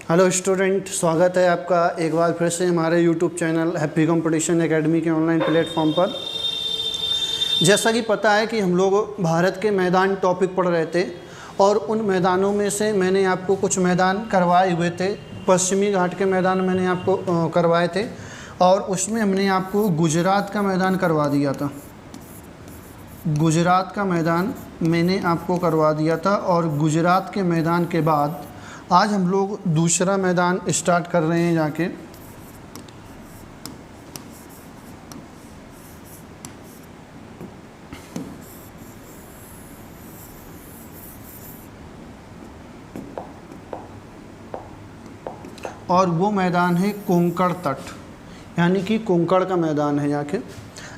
Hello student, स्वागत है आपका एक बार फिर से हमारे YouTube channel happy competition academy के ऑनलाइन प्लेटफॉर्म पर। जैसा कि पता है कि हम लोग भारत के मैदान टॉपिक पढ़ रहे थे और उन मैदानों में से मैंने आपको कुछ मैदान करवाए हुए थे। पश्चिमी घाट के मैदान मैंने आपको करवाए थे और उसमें हमने आपको गुजरात का मैदान करवा दिया था। गुजरात का मैदान मैंने आपको करवा दिया था और गुजरात के मैदान के बाद आज हम लोग दूसरा मैदान स्टार्ट कर रहे हैं जाके। और वो मैदान है कोंकण तट, यानी कि कोंकण का मैदान है जाके।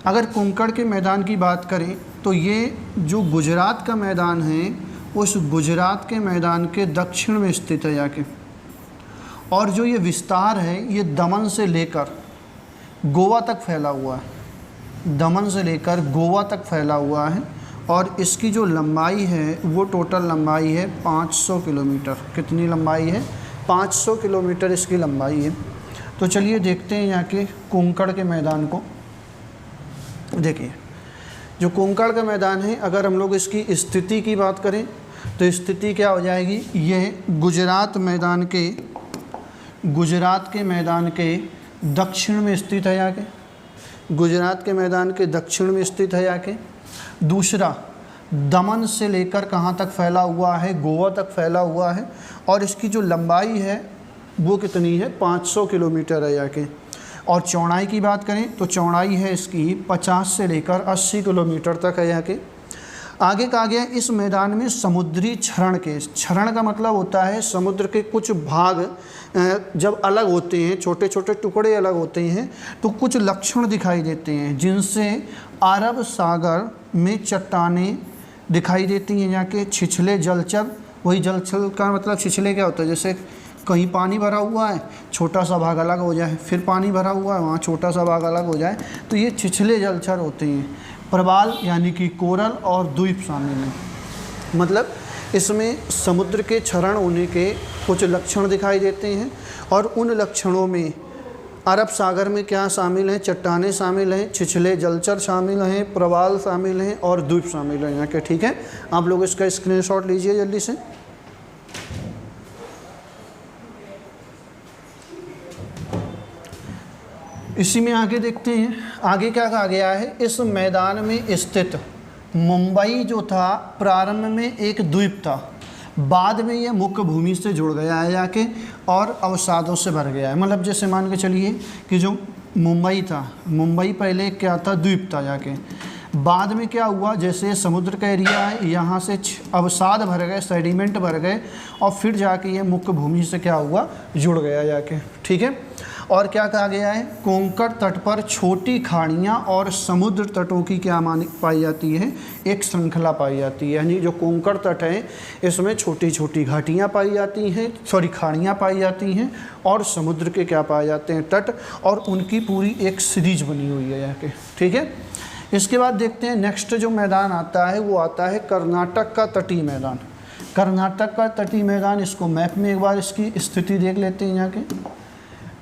अगर कोंकण के मैदान की बात करें तो ये जो गुजरात का मैदान है उस गुजरात के मैदान के दक्षिण में स्थित है जाके। और जो ये विस्तार है ये दमन से लेकर गोवा तक फैला हुआ है। दमन से लेकर गोवा तक फैला हुआ है और इसकी जो लंबाई है वो टोटल लंबाई है 500 किलोमीटर। कितनी लंबाई है? 500 किलोमीटर इसकी लंबाई है। तो चलिए देखते हैं यहाँ के कोंकण के मैदान को। देखिए, जो कोंकण का मैदान है, अगर हम लोग इसकी स्थिति की बात करें तो स्थिति क्या हो जाएगी? यह गुजरात के मैदान के दक्षिण में स्थित है यहाँ के। गुजरात के मैदान के दक्षिण में स्थित है यहाँ के। दूसरा, दमन से लेकर कहाँ तक फैला हुआ है? गोवा तक फैला हुआ है और इसकी जो लंबाई है वो कितनी है? 500 किलोमीटर है यहाँ के। और चौड़ाई की बात करें तो चौड़ाई है इसकी 50 से लेकर 80 किलोमीटर तक है यहाँ के। आगे कहा गया इस मैदान में समुद्री क्षरण के, क्षरण का मतलब होता है समुद्र के कुछ भाग जब अलग होते हैं, छोटे छोटे टुकड़े अलग होते हैं तो कुछ लक्षण दिखाई देते हैं जिनसे अरब सागर में चट्टानें दिखाई देती हैं यहाँ के। छिछले जलचर, वही जलचर का मतलब छिछले क्या होता है? जैसे कहीं पानी भरा हुआ है, छोटा सा भाग अलग हो जाए, फिर पानी भरा हुआ है, वहाँ छोटा सा भाग अलग हो जाए, तो ये छिछले जलचर होते हैं। प्रवाल यानी कि कोरल और द्वीप शामिल हैं। मतलब इसमें समुद्र के क्षरण होने के कुछ लक्षण दिखाई देते हैं और उन लक्षणों में अरब सागर में क्या शामिल हैं? चट्टानें शामिल हैं, छिछले जलचर शामिल हैं, प्रवाल शामिल हैं और द्वीप शामिल हैं यहाँ के। ठीक है, आप लोग इसका स्क्रीनशॉट लीजिए जल्दी से। इसी में आगे देखते हैं, आगे क्या कहा गया है? इस मैदान में स्थित मुंबई जो था प्रारंभ में एक द्वीप था, बाद में यह मुख्य भूमि से जुड़ गया है जाके और अवसादों से भर गया है। मतलब जैसे मान के चलिए कि जो मुंबई था, मुंबई पहले क्या था? द्वीप था जाके। बाद में क्या हुआ? जैसे समुद्र का एरिया है, यहाँ से अवसाद भर गए, सेडिमेंट भर गए और फिर जाके ये मुख्य भूमि से क्या हुआ? जुड़ गया जाके। ठीक है, और क्या कहा गया है? कोंकण तट पर छोटी खाड़ियाँ और समुद्र तटों की क्या पाई जाती है? एक श्रृंखला पाई जाती है। यानी जो कोंकण तट है इसमें छोटी छोटी घाटियाँ पाई जाती हैं, खाड़ियाँ पाई जाती हैं और समुद्र के क्या पाए जाते हैं? तट, और उनकी पूरी एक सीरीज बनी हुई है यहाँ के। ठीक है, इसके बाद देखते हैं नेक्स्ट जो मैदान आता है वो आता है कर्नाटक का तटीय मैदान। कर्नाटक का तटीय मैदान, इसको मैप में एक बार इसकी स्थिति देख लेते हैं यहाँ के।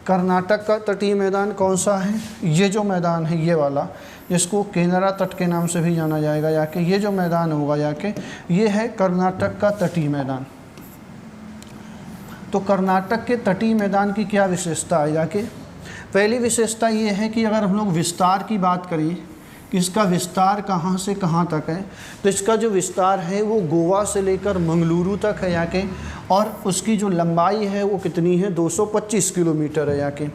कर्नाटक का तटीय मैदान कौन सा है? ये जो मैदान है ये वाला, जिसको केनरा तट के नाम से भी जाना जाएगा जाके, ये जो मैदान होगा जाके, ये है कर्नाटक का तटीय मैदान। तो कर्नाटक के तटीय मैदान की क्या विशेषता है जाके? पहली विशेषता ये है कि अगर हम लोग विस्तार की बात करें कि इसका विस्तार कहाँ से कहाँ तक है, तो इसका जो विस्तार है वो गोवा से लेकर मंगलुरु तक है यहाँ के। और उसकी जो लंबाई है वो कितनी है? 225 किलोमीटर है यहाँ के।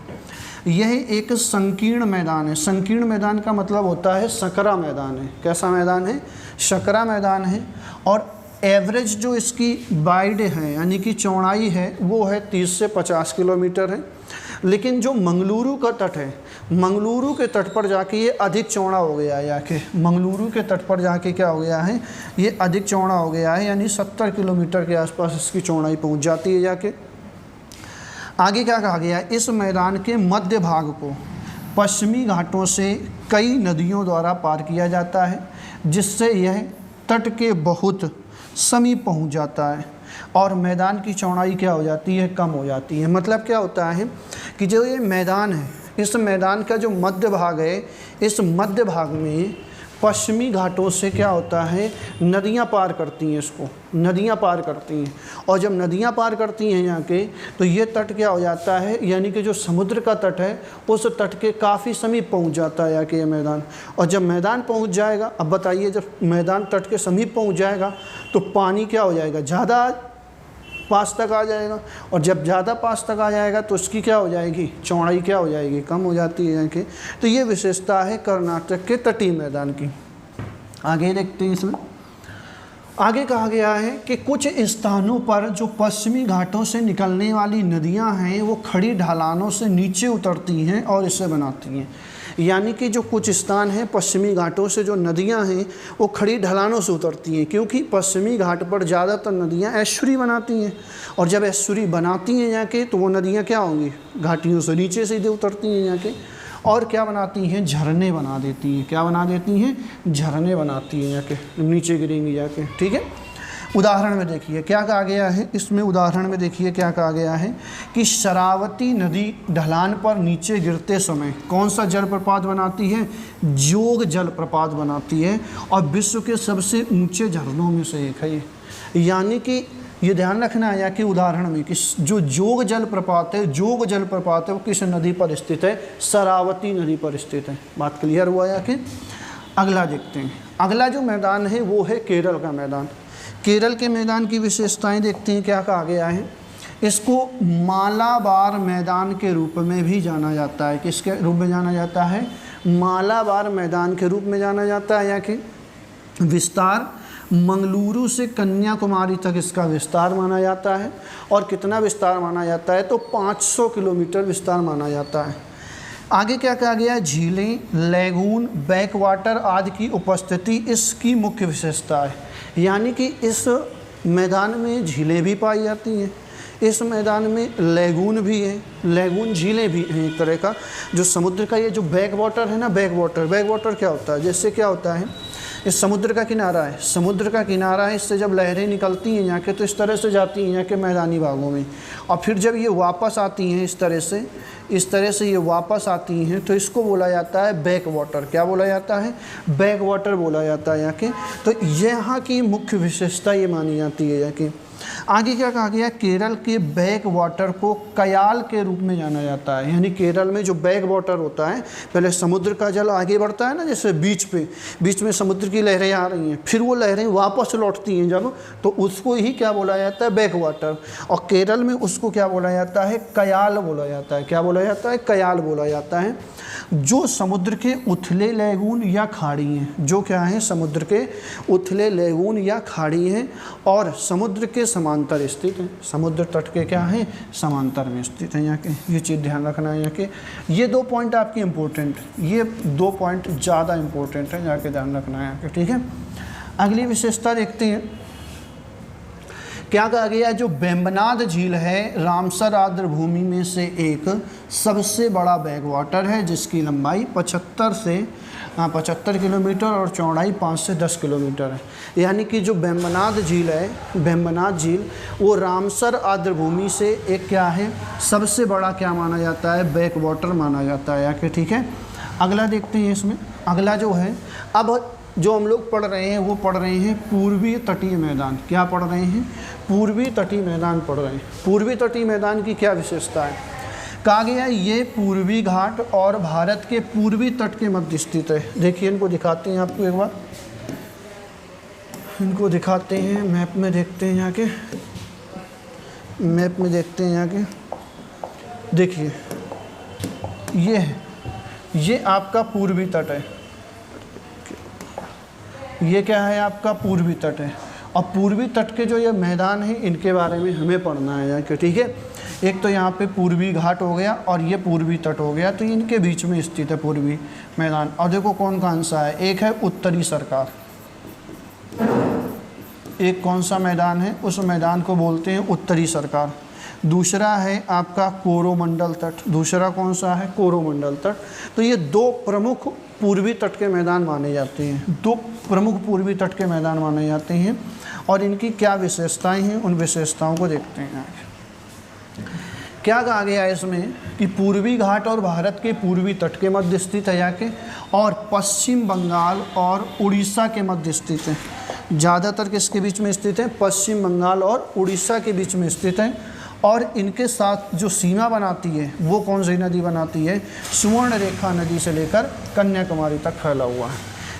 यह एक संकीर्ण मैदान है। संकीर्ण मैदान का मतलब होता है सकरा मैदान है। कैसा मैदान है? सकरा मैदान है। और एवरेज जो इसकी वाइड है यानी कि चौड़ाई है वो है 30 से 50 किलोमीटर है। लेकिन जो मंगलुरु का तट है, मंगलुरु के तट पर जाके ये अधिक चौड़ा हो गया है जाके। मंगलुरु के तट पर जाके क्या हो गया है? ये अधिक चौड़ा हो गया है, यानी 70 किलोमीटर के आसपास इसकी चौड़ाई पहुंच जाती है जाके। आगे क्या कहा गया है? इस मैदान के मध्य भाग को पश्चिमी घाटों से कई नदियों द्वारा पार किया जाता है, जिससे यह तट के बहुत समीप पहुंच जाता है और मैदान की चौड़ाई क्या हो जाती है, कम हो जाती है। मतलब क्या होता है कि जो ये मैदान है, इस मैदान का जो मध्य भाग है, इस मध्य भाग में पश्चिमी घाटों से क्या होता है, नदियाँ पार करती हैं, इसको नदियाँ पार करती हैं। और जब नदियाँ पार करती हैं यहाँ के, तो ये तट क्या हो जाता है, यानी कि जो समुद्र का तट है उस तट के काफ़ी समीप पहुँच जाता है यहाँ के ये मैदान। और जब मैदान पहुँच जाएगा, अब बताइए, जब मैदान तट के समीप पहुँच जाएगा तो पानी क्या हो जाएगा, ज़्यादा पास तक आ जाएगा। और जब ज़्यादा पास तक आ जाएगा तो उसकी क्या हो जाएगी, चौड़ाई क्या हो जाएगी, कम हो जाती है यहाँ की। तो ये विशेषता है कर्नाटक के तटीय मैदान की। आगे देखते हैं, इसमें आगे कहा गया है कि कुछ स्थानों पर जो पश्चिमी घाटों से निकलने वाली नदियाँ हैं वो खड़ी ढलानों से नीचे उतरती हैं और इसे बनाती हैं। यानी कि जो कुछ स्थान हैं पश्चिमी घाटों से जो नदियां हैं वो खड़ी ढलानों से उतरती हैं, क्योंकि पश्चिमी घाट पर ज़्यादातर नदियां एस्चुरी बनाती हैं। और जब एस्चुरी बनाती हैं यहाँ के, तो वो नदियां क्या होंगी, घाटियों से नीचे सीधे उतरती हैं यहाँ के, और क्या बनाती हैं, झरने बना देती हैं। क्या बना देती हैं, झरने बनाती हैं यहाँ के, नीचे गिरेंगी जाके। ठीक है, उदाहरण में देखिए क्या कहा गया है, इसमें उदाहरण में देखिए क्या कहा गया है कि शरावती नदी ढलान पर नीचे गिरते समय कौन सा जलप्रपात बनाती है, जोग जलप्रपात बनाती है, और विश्व के सबसे ऊंचे झरनों में से एक है ये। यानी कि ये ध्यान रखना है कि उदाहरण में कि जो जोग जलप्रपात है, जोग जलप्रपात है वो किस नदी पर स्थित है, शरावती नदी पर स्थित है। बात क्लियर हुआ या कि। अगला देखते हैं, अगला जो मैदान है वो है केरल का मैदान। केरल के मैदान की विशेषताएं देखते हैं, क्या कहा गया है। इसको मालाबार मैदान के रूप में भी जाना जाता है। किसके रूप में जाना जाता है, मालाबार मैदान के रूप में जाना जाता है। या कि विस्तार मंगलुरु से कन्याकुमारी तक इसका विस्तार माना जाता है। और कितना विस्तार माना जाता है, तो 500 किलोमीटर विस्तार माना जाता है। आगे क्या कहा गया है, झीलें, लैगून, बैकवाटर आदि की उपस्थिति इसकी मुख्य विशेषता है। यानी कि इस मैदान में झीलें भी पाई जाती हैं, इस मैदान में लैगून भी है, लैगून झीलें भी हैं एक तरह का। जो समुद्र का ये जो बैक वाटर है ना, बैक वाटर क्या होता है, जैसे क्या होता है, इस समुद्र का किनारा है, समुद्र का किनारा है, इससे जब लहरें निकलती हैं यहाँ के तो इस तरह से जाती हैं यहाँ के मैदानी भागों में, और फिर जब ये वापस आती हैं इस तरह से ये वापस आती हैं तो इसको बोला जाता है बैक वाटर। क्या बोला जाता है, बैक वाटर बोला जाता है यहाँ के। तो यहाँ की मुख्य विशेषता ये मानी जाती है यहाँ की। आगे क्या कहा गया, केरल के बैक वाटर को कयाल के रूप में जाना जाता है। यानी केरल में जो बैक वाटर होता है, पहले समुद्र का जल आगे बढ़ता है ना, जैसे बीच में समुद्र की लहरें आ रही हैं, फिर वो लहरें वापस लौटती हैं जब, तो उसको ही क्या बोला जाता है, बैक वाटर। और केरल में उसको क्या बोला जाता है, कयाल बोला जाता है। क्या बोला जाता है, कयाल बोला जाता है। जो समुद्र के उथले लैगून या खाड़ी हैं, जो क्या है, समुद्र के उथले लैगून या खाड़ी हैं और समुद्र के समांतर स्थित हैं। समुद्र तट के क्या हैं, समांतर में स्थित हैं यहाँ के। ये चीज़ ध्यान रखना है यहाँ के। ये 2 पॉइंट आपके इम्पोर्टेंट, ये 2 पॉइंट ज़्यादा इम्पोर्टेंट है, यहाँ के ध्यान रखना है यहाँ के। ठीक है, अगली विशेषता देखते हैं, क्या कहा गया, जो वेम्बनाड झील है रामसर आर्द्रभूमि में से एक सबसे बड़ा बैक वाटर है, जिसकी लंबाई 75 किलोमीटर और चौड़ाई 5 से 10 किलोमीटर है। यानी कि जो वेम्बनाड झील है, वेम्बनाड झील वो रामसर आर्द्रभूमि से एक क्या है, सबसे बड़ा क्या माना जाता है, बैक वाटर माना जाता है यहाँ के। ठीक है, अगला देखते हैं इसमें। अगला जो है, अब जो हम लोग पढ़ रहे हैं वो पढ़ रहे हैं पूर्वी तटीय मैदान। क्या पढ़ रहे हैं, पूर्वी तटीय मैदान पढ़ रहे हैं। पूर्वी तटीय मैदान की क्या विशेषता है, कहा गया ये पूर्वी घाट और भारत के पूर्वी तट के मध्य स्थित है। देखिए इनको दिखाते हैं आपको एक बार, इनको दिखाते हैं, मैप में देखते हैं यहाँ के, मैप में देखते हैं यहाँ के। देखिए ये है, ये आपका पूर्वी तट है, ये क्या है, आपका पूर्वी तट है। और पूर्वी तट के जो ये मैदान है इनके बारे में हमें पढ़ना है यहाँ के। ठीक है, एक तो यहाँ पे पूर्वी घाट हो गया और ये पूर्वी तट हो गया, तो इनके बीच में स्थित है पूर्वी मैदान। और देखो कौन कौन सा है, एक है उत्तरी सरकार, एक कौन सा मैदान है, उस मैदान को बोलते हैं उत्तरी सरकार। दूसरा है आपका कोरोमंडल तट, दूसरा कौन सा है, कोरोमंडल तट। तो ये 2 प्रमुख पूर्वी तट के मैदान माने जाते हैं, 2 प्रमुख पूर्वी तट के मैदान माने जाते हैं। और इनकी क्या विशेषताएं हैं, उन विशेषताओं को देखते हैं आगे। क्या कहा गया है इसमें कि पूर्वी घाट और भारत के पूर्वी तट के मध्य स्थित है जाके, और पश्चिम बंगाल और उड़ीसा के मध्य स्थित है। ज़्यादातर किसके बीच में स्थित है? पश्चिम बंगाल और उड़ीसा के बीच में स्थित है। और इनके साथ जो सीमा बनाती है वो कौन सी नदी बनाती है? सुवर्ण रेखा नदी से लेकर कन्याकुमारी तक फैला हुआ है।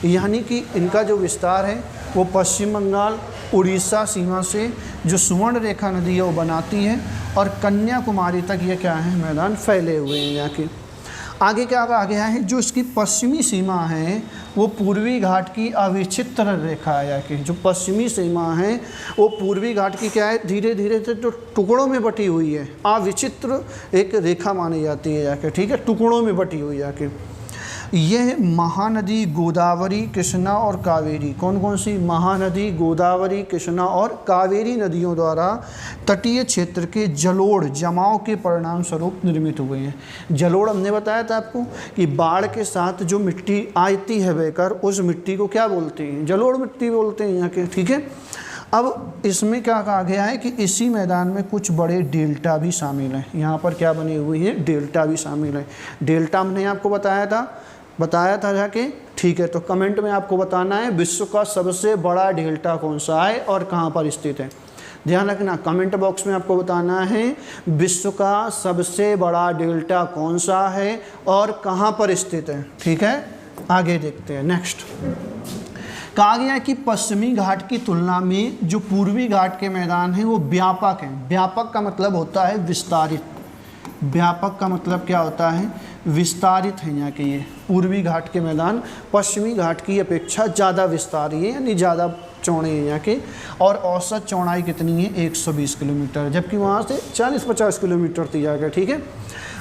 यानी कि इनका जो विस्तार है वो पश्चिम बंगाल उड़ीसा सीमा से जो सुवर्ण रेखा नदी है वो बनाती है, और कन्याकुमारी तक ये क्या है? मैदान फैले हुए हैं यहाँ के। आगे क्या कहा गया है? जो इसकी पश्चिमी सीमा है वो पूर्वी घाट की अविचित्र रेखा है। यहाँ की जो पश्चिमी सीमा है वो पूर्वी घाट की क्या है? धीरे धीरे से जो टुकड़ों में बटी हुई है, अविचित्र एक रेखा मानी जाती है यहाँ के, ठीक है, टुकड़ों में बटी हुई यहाँ की। यह महानदी गोदावरी, कृष्णा और कावेरी, कौन कौन सी? महानदी गोदावरी, कृष्णा और कावेरी नदियों द्वारा तटीय क्षेत्र के जलोढ़ जमाव के परिणाम स्वरूप निर्मित हुए हैं। जलोढ़ हमने बताया था आपको कि बाढ़ के साथ जो मिट्टी आती है बहकर, उस मिट्टी को क्या बोलते हैं? जलोढ़ मिट्टी बोलते हैं यहाँ के, ठीक है। अब इसमें क्या कहा गया है कि इसी मैदान में कुछ बड़े डेल्टा भी शामिल हैं। यहाँ पर क्या बनी हुई है? डेल्टा भी शामिल है। डेल्टा हमने आपको बताया था जाके, ठीक है। तो कमेंट में आपको बताना है विश्व का सबसे बड़ा डेल्टा कौन सा है और कहाँ पर स्थित है। ध्यान रखना, कमेंट बॉक्स में आपको बताना है विश्व का सबसे बड़ा डेल्टा कौन सा है और कहाँ पर स्थित है, ठीक है। आगे देखते हैं। नेक्स्ट कहा गया कि पश्चिमी घाट की तुलना में जो पूर्वी घाट के मैदान हैं वो व्यापक हैं। व्यापक का मतलब होता है विस्तारित। व्यापक का मतलब क्या होता है? विस्तारित है। यहाँ के ये पूर्वी घाट के मैदान पश्चिमी घाट की अपेक्षा ज़्यादा विस्तारी है, यानी ज़्यादा चौड़े हैं यहाँ के। और औसत चौड़ाई कितनी है? 120 किलोमीटर, जबकि वहाँ से 40-50 किलोमीटर थी जाकर, ठीक है।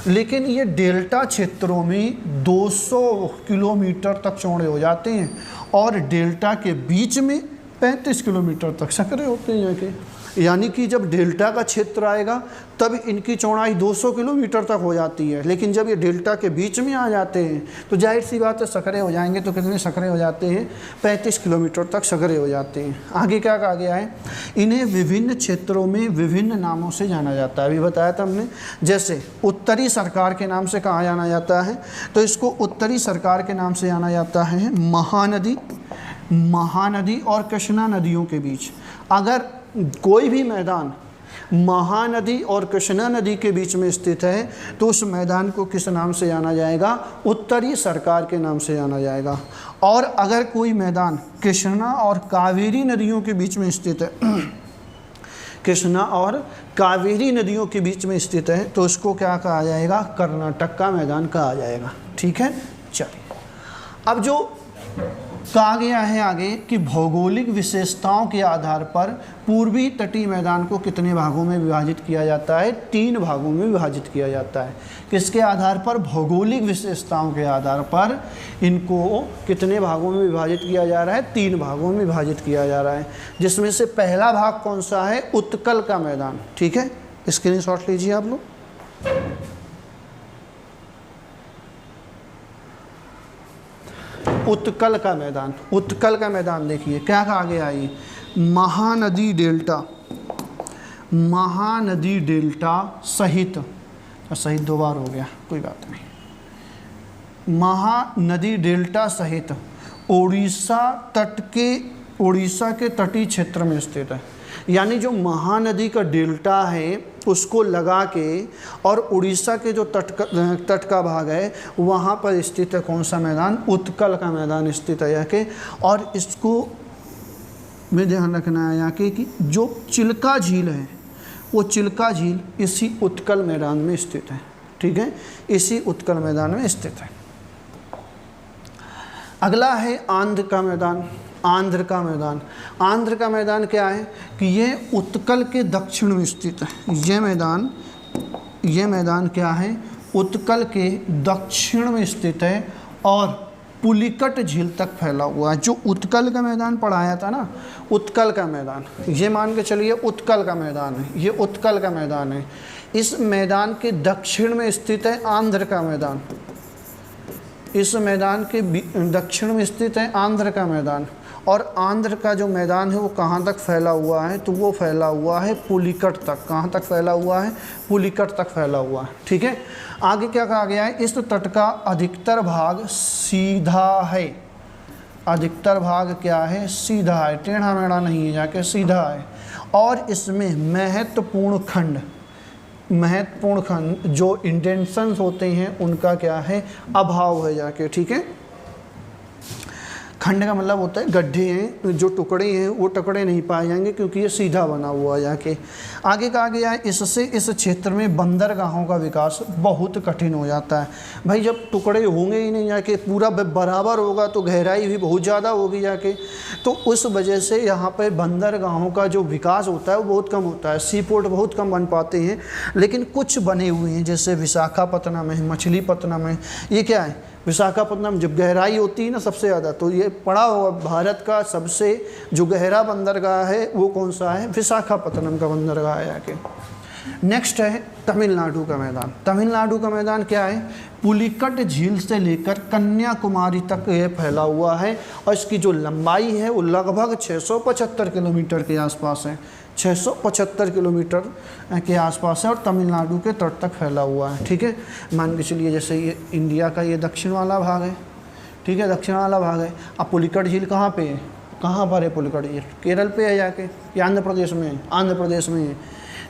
लेकिन ये डेल्टा क्षेत्रों में 200 किलोमीटर तक चौड़े हो जाते हैं, और डेल्टा के बीच में 35 किलोमीटर तक सकरे होते हैं यहाँ के। यानी कि जब डेल्टा का क्षेत्र आएगा तब इनकी चौड़ाई 200 किलोमीटर तक हो जाती है, लेकिन जब ये डेल्टा के बीच में आ जाते हैं तो जाहिर सी बात है सकरे हो जाएंगे। तो कितने सकरे हो जाते हैं? 35 किलोमीटर तक सकरे हो जाते हैं। आगे क्या कहा गया है? इन्हें विभिन्न क्षेत्रों में विभिन्न नामों से जाना जाता है। अभी बताया था हमने, जैसे उत्तरी सरकार के नाम से कहा जाना जाता है, तो इसको उत्तरी सरकार के नाम से जाना जाता है महानदी और कृष्णा नदियों के बीच। अगर कोई भी मैदान महानदी और कृष्णा नदी के बीच में स्थित है तो उस मैदान को किस नाम से जाना जाएगा? उत्तरी सरकार के नाम से जाना जाएगा। और अगर कोई मैदान कृष्णा और कावेरी नदियों के बीच में स्थित है कृष्णा और कावेरी नदियों के बीच में स्थित है तो उसको क्या कहा जाएगा? कर्नाटक का मैदान कहा जाएगा, ठीक है। चलिए, अब जो कहा गया है आगे कि भौगोलिक विशेषताओं के आधार पर पूर्वी तटीय मैदान को कितने भागों में विभाजित किया जाता है? 3 भागों में विभाजित किया जाता है। किसके आधार पर? भौगोलिक विशेषताओं के आधार पर इनको कितने भागों में विभाजित किया जा रहा है? 3 भागों में विभाजित किया जा रहा है, जिसमें से पहला भाग कौन सा है? उत्कल का मैदान, ठीक है। स्क्रीनशॉट लीजिए आप लोग। उत्कल का मैदान, उत्कल का मैदान देखिए क्या कहा गया है? महानदी डेल्टा सहित, सहित 2 बार हो गया, कोई बात नहीं। महानदी डेल्टा सहित उड़ीसा के तटीय क्षेत्र में स्थित है। यानी जो महानदी का डेल्टा है उसको लगा के और उड़ीसा के जो तट का भाग है वहाँ पर स्थित है कौन सा मैदान? उत्कल का मैदान स्थित है यहाँ के। और इसको में ध्यान रखना है यहाँ के कि जो चिल्का झील है वो चिल्का झील इसी उत्कल मैदान में स्थित है, ठीक है, इसी उत्कल मैदान में स्थित है। अगला है आंध्र का मैदान। आंध्र का मैदान क्या है कि ये उत्कल के दक्षिण में स्थित है। ये मैदान क्या है? उत्कल के दक्षिण में स्थित है और पुलिकट झील तक फैला हुआ है। जो उत्कल का मैदान पढ़ाया था ना, उत्कल का मैदान, ये मान के चलिए उत्कल का मैदान है, ये उत्कल का मैदान है। इस मैदान के दक्षिण में स्थित है आंध्र का मैदान। इस मैदान के दक्षिण में स्थित है आंध्र का मैदान, और आंध्र का जो मैदान है वो कहाँ तक फैला हुआ है, तो वो फैला हुआ है पुलिकट तक। कहाँ तक फैला हुआ है, पुलिकट तक फैला हुआ है। ठीक है, आगे क्या कहा गया है, इस तट का अधिकतर भाग सीधा है। अधिकतर भाग क्या है, सीधा है, टेढ़ा मेढ़ा नहीं है, जाके सीधा है। और इसमें महत्वपूर्ण खंड जो इंटेंशंस होते हैं उनका क्या है, अभाव है जाके। ठीक है, खंड का मतलब होता है गड्ढे हैं, जो टुकड़े हैं वो टुकड़े नहीं पाए जाएंगे क्योंकि ये सीधा बना हुआ है जाके। आगे कहा गया है इससे इस क्षेत्र में बंदरगाहों का विकास बहुत कठिन हो जाता है। भाई जब टुकड़े होंगे ही नहीं जाके, पूरा बराबर होगा तो गहराई भी बहुत ज़्यादा होगी जाके, तो उस वजह से यहाँ पर बंदरगाहों का जो विकास होता है वो बहुत कम होता है। सी पोर्ट बहुत कम बन पाते हैं, लेकिन कुछ बने हुए हैं जैसे विशाखापत्तनम है, मछलीपत्तनम है। ये क्या है, विशाखापत्तनम जब गहराई होती है ना सबसे ज़्यादा, तो ये पड़ा हुआ भारत का सबसे जो गहरा बंदरगाह है वो कौन सा है, विशाखापत्तनम का बंदरगाह है आके। नेक्स्ट है तमिलनाडु का मैदान। तमिलनाडु का मैदान क्या है, पुलिकट झील से लेकर कन्याकुमारी तक ये फैला हुआ है और इसकी जो लंबाई है वो लगभग 675 किलोमीटर के आसपास है। 675 किलोमीटर के आसपास है और तमिलनाडु के तट तक फैला हुआ है। ठीक है, मान के चलिए जैसे ये इंडिया का ये दक्षिण वाला भाग है। ठीक है, दक्षिण वाला भाग है। अब पुलिकट झील कहाँ पे है, कहाँ पर है पुलिकट झील, केरल पे है जाके, या आंध्र प्रदेश में है, आंध्र प्रदेश में है।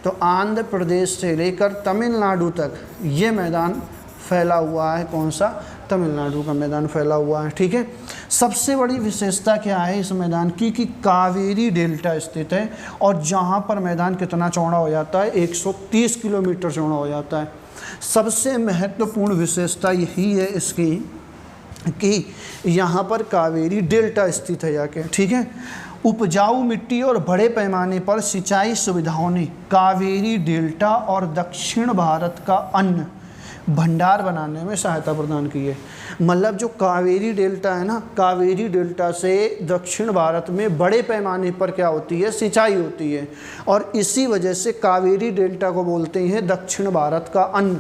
तो आंध्र प्रदेश से लेकर तमिलनाडु तक ये मैदान फैला हुआ है। कौन सा, तमिलनाडु का मैदान फैला हुआ है। ठीक है, सबसे बड़ी विशेषता क्या है इस मैदान की कि कावेरी डेल्टा स्थित है और जहाँ पर मैदान कितना चौड़ा हो जाता है, 130 किलोमीटर चौड़ा हो जाता है। सबसे महत्वपूर्ण विशेषता यही है इसकी कि यहाँ पर कावेरी डेल्टा स्थित है जाके। ठीक है, उपजाऊ मिट्टी और बड़े पैमाने पर सिंचाई सुविधाओं ने कावेरी डेल्टा और दक्षिण भारत का अन्न भंडार बनाने में सहायता प्रदान की है। मतलब जो कावेरी डेल्टा है ना, कावेरी डेल्टा से दक्षिण भारत में बड़े पैमाने पर क्या होती है, सिंचाई होती है और इसी वजह से कावेरी डेल्टा को बोलते हैं दक्षिण भारत का अन्न।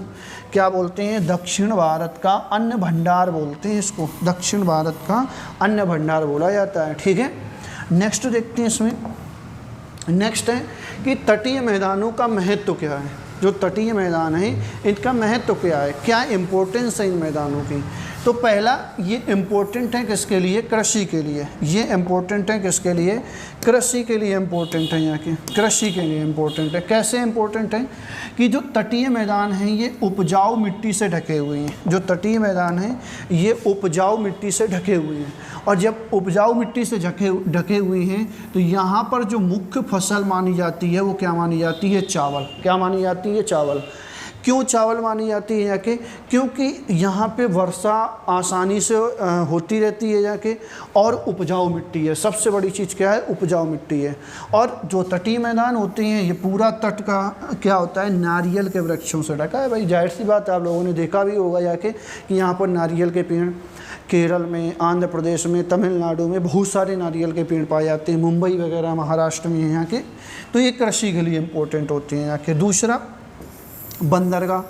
क्या बोलते हैं, दक्षिण भारत का अन्न भंडार बोलते हैं इसको, दक्षिण भारत का अन्न भंडार बोला जाता है। ठीक है, नेक्स्ट देखते हैं इसमें। नेक्स्ट है कि तटीय मैदानों का महत्व क्या है। जो तटीय मैदान है इनका महत्व क्या है, क्या इम्पोर्टेंस है इन मैदानों की। तो पहला ये इम्पोर्टेंट है किसके लिए, कृषि के लिए। ये इम्पोर्टेंट है किसके लिए, कृषि के लिए इम्पोर्टेंट है, यहाँ के कृषि के लिए इम्पोर्टेंट है। कैसे इम्पोर्टेंट है कि जो तटीय मैदान हैं ये उपजाऊ मिट्टी से ढके हुए हैं। जो तटीय मैदान हैं ये उपजाऊ मिट्टी से ढके हुए हैं और जब उपजाऊ मिट्टी से ढके हुए हैं तो यहाँ पर जो मुख्य फसल मानी जाती है वो क्या मानी जाती है, चावल। क्या मानी जाती है, चावल। क्यों चावल मानी जाती है जाके, क्योंकि यहाँ पे वर्षा आसानी से होती रहती है जाके और उपजाऊ मिट्टी है। सबसे बड़ी चीज़ क्या है, उपजाऊ मिट्टी है। और जो तटीय मैदान होते हैं ये पूरा तट का क्या होता है, नारियल के वृक्षों से ढका है। भाई जाहिर सी बात है, आप लोगों ने देखा भी होगा जाके कि यहाँ पर नारियल के पेड़ केरल में, आंध्र प्रदेश में, तमिलनाडु में बहुत सारे नारियल के पेड़ पाए जाते हैं। मुंबई वगैरह महाराष्ट्र में यहाँ के, तो ये कृषि के लिए इम्पोर्टेंट होते हैं यहाँ के। दूसरा बंदरगाह,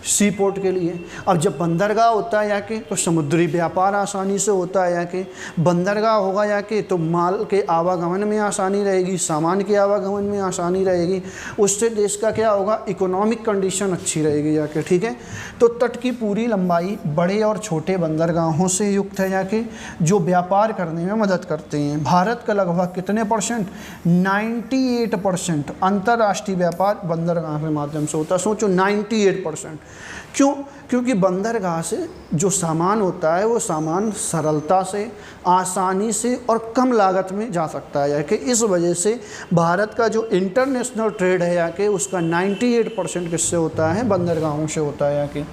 सी पोर्ट के लिए। अब जब बंदरगाह होता है यहाँ के तो समुद्री व्यापार आसानी से होता है यहाँ के। बंदरगाह होगा यहाँ के तो माल के आवागमन में आसानी रहेगी, सामान के आवागमन में आसानी रहेगी, उससे देश का क्या होगा, इकोनॉमिक कंडीशन अच्छी रहेगी यहाँ के। ठीक है, तो तट की पूरी लंबाई बड़े और छोटे बंदरगाहों से युक्त है यहाँ के, जो व्यापार करने में मदद करते हैं। भारत का लगभग कितने %, 98% अंतर्राष्ट्रीय व्यापार बंदरगाह के माध्यम से होता है। सोचो 98%। क्यों, क्योंकि बंदरगाह से जो सामान होता है वो सामान सरलता से, आसानी से और कम लागत में जा सकता है। कि इस वजह से भारत का जो इंटरनेशनल ट्रेड है यहाँ के उसका 98% किससे होता है, बंदरगाहों से होता है यहाँ के।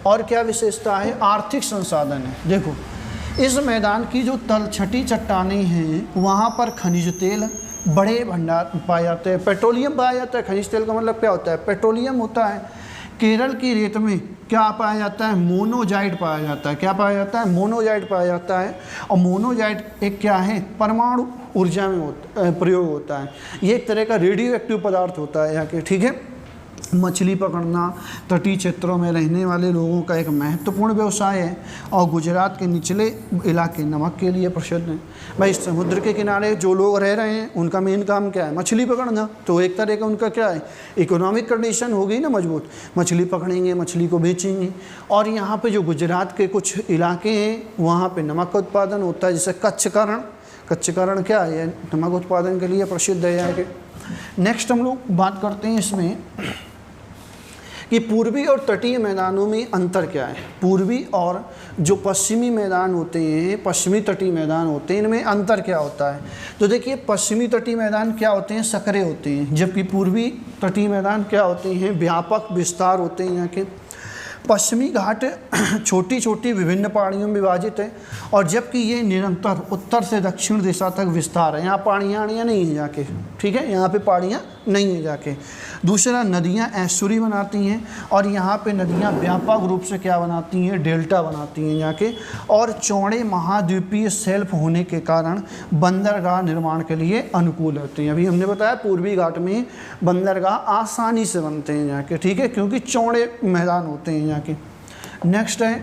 और क्या विशेषता है, आर्थिक संसाधन है। देखो इस मैदान की जो तलछटी चट्टानें हैं वहाँ पर खनिज तेल बड़े भंडार पाए जाते हैं, पेट्रोलियम पाया जाता है। खनिज तेल का मतलब क्या होता है, पेट्रोलियम होता है। केरल की रेत में क्या पाया जाता है, मोनोजाइट पाया जाता है। क्या पाया जाता है, मोनोजाइट पाया जाता है। और मोनोजाइट एक क्या है, परमाणु ऊर्जा में प्रयोग होता है। ये एक तरह का रेडियो एक्टिव पदार्थ होता है यहाँ के। ठीक है, मछली पकड़ना तटीय क्षेत्रों में रहने वाले लोगों का एक महत्वपूर्ण व्यवसाय है और गुजरात के निचले इलाके नमक के लिए प्रसिद्ध हैं। भाई समुद्र के किनारे जो लोग रह रहे हैं उनका मेन काम क्या है? मछली पकड़ना। तो एक तरह का उनका क्या है? इकोनॉमिक कंडीशन हो गई ना मजबूत, मछली पकड़ेंगे, मछली को बेचेंगे। और यहाँ पे जो गुजरात के कुछ इलाके हैं वहाँ पे नमक का उत्पादन होता है, जैसे कच्छकरण क्या है? नमक उत्पादन के लिए प्रसिद्ध है यहाँ के। नेक्स्ट हम लोग बात करते हैं इसमें कि पूर्वी और तटीय मैदानों में अंतर क्या है। पूर्वी और जो पश्चिमी मैदान होते हैं, पश्चिमी तटीय मैदान होते हैं, इनमें अंतर क्या होता है? तो देखिए पश्चिमी तटीय मैदान क्या होते हैं? सकरे होते हैं, जबकि पूर्वी तटीय मैदान क्या होते हैं? व्यापक विस्तार होते हैं यहाँ के। पश्चिमी घाट छोटी छोटी विभिन्न पहाड़ियों में विभाजित है और जबकि ये निरंतर उत्तर से दक्षिण दिशा तक विस्तार है। यहाँ पहाड़ियाँ नहीं है जाके, ठीक है, यहाँ पे पहाड़ियाँ नहीं है जाके। दूसरा, नदियाँ एस्चुरी बनाती हैं और यहाँ पे नदियाँ व्यापक रूप से क्या बनाती हैं? डेल्टा बनाती हैं यहाँ के। और चौड़े महाद्वीपीय शेल्फ होने के कारण बंदरगाह निर्माण के लिए अनुकूल होते हैं। अभी हमने बताया पूर्वी घाट में बंदरगाह आसानी से बनते हैं यहाँ के, ठीक है, क्योंकि चौड़े मैदान होते हैं यहाँ के। नेक्स्ट है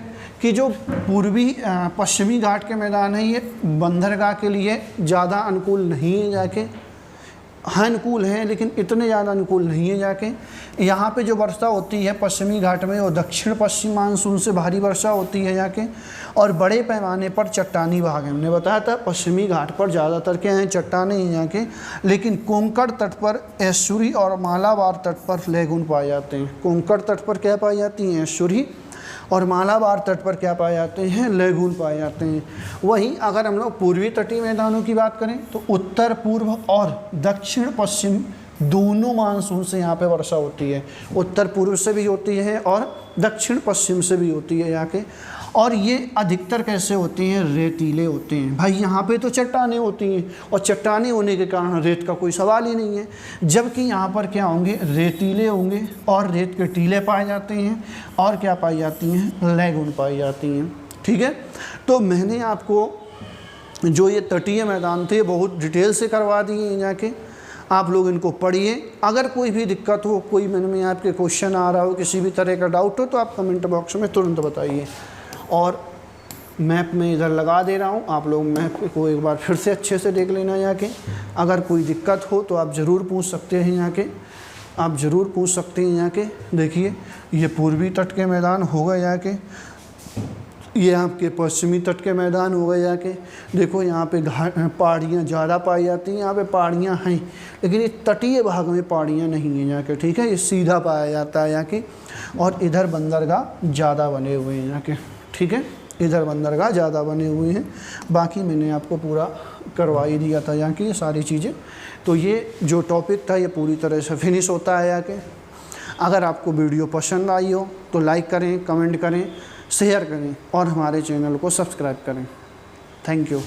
कि जो पूर्वी पश्चिमी घाट के मैदान है ये बंदरगाह के लिए ज़्यादा अनुकूल नहीं है जाके, हाँ अनुकूल है लेकिन इतने ज़्यादा अनुकूल नहीं है जाके। यहाँ पे जो वर्षा होती है पश्चिमी घाट में वो दक्षिण पश्चिम मानसून से भारी वर्षा होती है जाके। और बड़े पैमाने पर चट्टानी भाग है, हमने बताया था पश्चिमी घाट पर ज़्यादातर क्या हैं? चट्टाने हैं यहाँ के। लेकिन कोंकण तट पर एस्चुरी और मालाबार तट पर लेगून पाए जाते हैं। कोंकण तट पर क्या पाई जाती हैं? एस्चुरी, और मालाबार तट पर क्या पाए जाते हैं? लेगून पाए जाते हैं। वहीं अगर हम लोग पूर्वी तटीय मैदानों की बात करें तो उत्तर पूर्व और दक्षिण पश्चिम दोनों मानसून से यहाँ पे वर्षा होती है। उत्तर पूर्व से भी होती है और दक्षिण पश्चिम से भी होती है यहाँ के। और ये अधिकतर कैसे होती हैं? रेतीले होते हैं। भाई यहाँ पे तो चट्टानें होती हैं और चट्टानें होने के कारण रेत का कोई सवाल ही नहीं है, जबकि यहाँ पर क्या होंगे? रेतीले होंगे और रेत के टीले पाए जाते हैं और क्या पाई जाती हैं? लेगून पाई जाती हैं, ठीक है। तो मैंने आपको जो ये तटीय मैदान थे बहुत डिटेल से करवा दिए हैं जाके, आप लोग इनको पढ़िए। अगर कोई भी दिक्कत हो, कोई मन में आपके क्वेश्चन आ रहा हो, किसी भी तरह का डाउट हो तो आप कमेंट बॉक्स में तुरंत बताइए। और मैप में इधर लगा दे रहा हूँ, आप लोग मैप को एक बार फिर से अच्छे से देख लेना यहाँ के। अगर कोई दिक्कत हो तो आप ज़रूर पूछ सकते हैं यहाँ के, आप ज़रूर पूछ सकते हैं यहाँ के। देखिए ये पूर्वी तट के मैदान हो गए यहाँ के, ये आपके पश्चिमी तट के मैदान हो गए जाके। देखो यहाँ पे पहाड़ियाँ ज़्यादा पाई जाती हैं, यहाँ पे पहाड़ियाँ हैं लेकिन इस तटीय भाग में पहाड़ियाँ नहीं हैं यहाँ के, ठीक है, ये सीधा पाया जाता है यहाँ के। और इधर बंदरगाह ज़्यादा बने हुए हैं यहाँ के, ठीक है, इधर बंदरगाह ज़्यादा बने हुए हैं। बाकी मैंने आपको पूरा करवा ही दिया था यहाँ की ये सारी चीज़ें। तो ये जो टॉपिक था ये पूरी तरह से फिनिश होता है यहाँ के। अगर आपको वीडियो पसंद आई हो तो लाइक करें, कमेंट करें, शेयर करें और हमारे चैनल को सब्सक्राइब करें। Thank you.